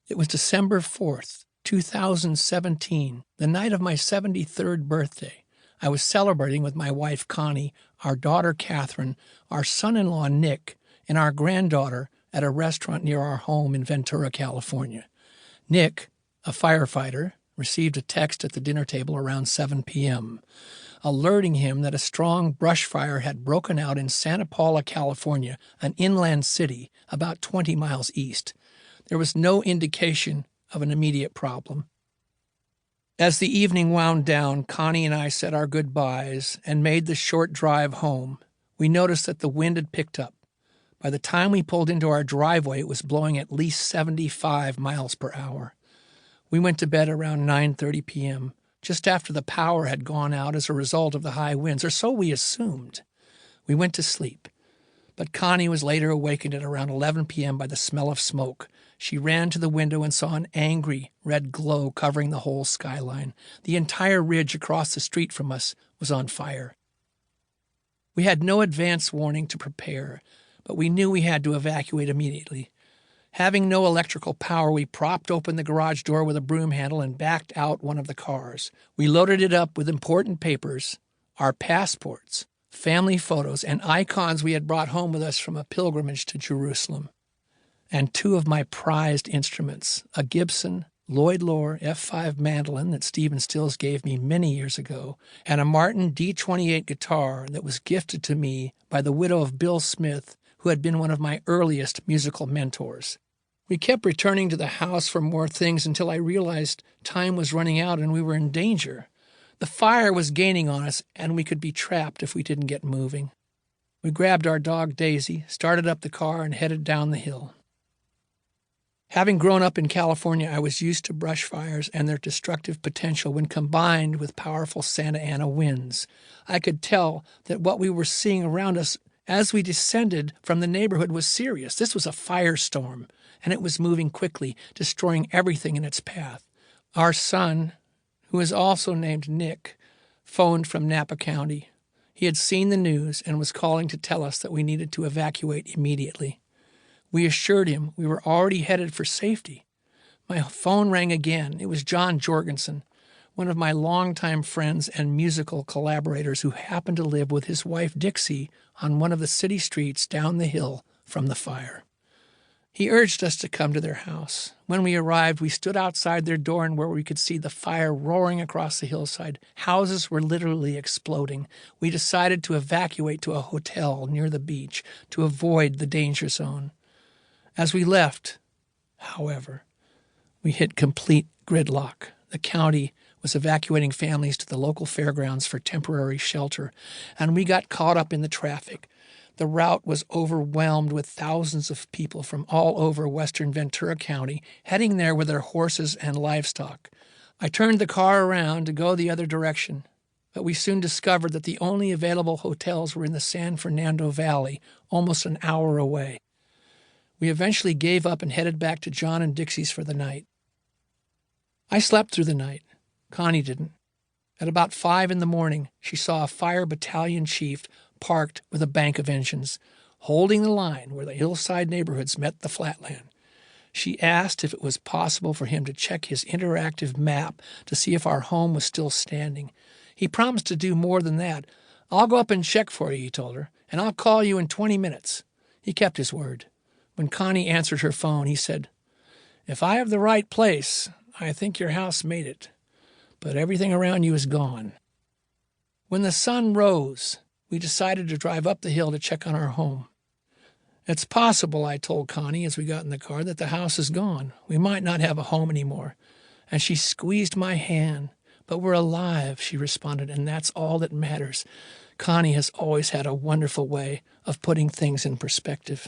It was December 4th, 2017, the night of my 73rd birthday. I was celebrating with my wife Connie, our daughter Catherine, our son-in-law Nick, and our granddaughter at a restaurant near our home in Ventura, California. Nick, a firefighter, received a text at the dinner table around 7 p.m., alerting him that a strong brush fire had broken out in Santa Paula, California, an inland city about 20 miles east. There was no indication of an immediate problem. As the evening wound down, Connie and I said our goodbyes and made the short drive home. We noticed that the wind had picked up. By the time we pulled into our driveway, it was blowing at least 75 miles per hour. We went to bed around 9:30 p.m., just after the power had gone out as a result of the high winds, or so we assumed. We went to sleep, but Connie was later awakened at around 11 p.m. by the smell of smoke. She ran to the window and saw an angry red glow covering the whole skyline. The entire ridge across the street from us was on fire. We had no advance warning to prepare, but we knew we had to evacuate immediately. Having no electrical power, we propped open the garage door with a broom handle and backed out one of the cars. We loaded it up with important papers, our passports, family photos, and icons we had brought home with us from a pilgrimage to Jerusalem, and two of my prized instruments, a Gibson Lloyd Loar F5 mandolin that Stephen Stills gave me many years ago, and a Martin D28 guitar that was gifted to me by the widow of Bill Smith, who had been one of my earliest musical mentors. We kept returning to the house for more things until I realized time was running out and we were in danger. The fire was gaining on us, and we could be trapped if we didn't get moving. We grabbed our dog Daisy, started up the car, and headed down the hill. Having grown up in California, I was used to brush fires and their destructive potential when combined with powerful Santa Ana winds. I could tell that what we were seeing around us as we descended from the neighborhood was serious. This was a firestorm, and it was moving quickly, destroying everything in its path. Our son, who is also named Nick, phoned from Napa County. He had seen the news and was calling to tell us that we needed to evacuate immediately. We assured him we were already headed for safety. My phone rang again. It was John Jorgensen, one of my longtime friends and musical collaborators who happened to live with his wife Dixie on one of the city streets down the hill from the fire. He urged us to come to their house. When we arrived, we stood outside their door and where we could see the fire roaring across the hillside. Houses were literally exploding. We decided to evacuate to a hotel near the beach to avoid the danger zone. As we left, however, we hit complete gridlock. The county was evacuating families to the local fairgrounds for temporary shelter, and we got caught up in the traffic. The route was overwhelmed with thousands of people from all over western Ventura County heading there with their horses and livestock. I turned the car around to go the other direction, but we soon discovered that the only available hotels were in the San Fernando Valley, almost an hour away. We eventually gave up and headed back to John and Dixie's for the night. I slept through the night. Connie didn't. At about 5 a.m, she saw a fire battalion chief parked with a bank of engines, holding the line where the hillside neighborhoods met the flatland. She asked if it was possible for him to check his interactive map to see if our home was still standing. He promised to do more than that. "I'll go up and check for you," he told her, "and I'll call you in 20 minutes. He kept his word. When Connie answered her phone, he said, "If I have the right place, I think your house made it, but everything around you is gone." When the sun rose, we decided to drive up the hill to check on our home. "It's possible," I told Connie as we got in the car, "that the house is gone. We might not have a home anymore." And she squeezed my hand. "But we're alive," she responded, "and that's all that matters." Connie has always had a wonderful way of putting things in perspective.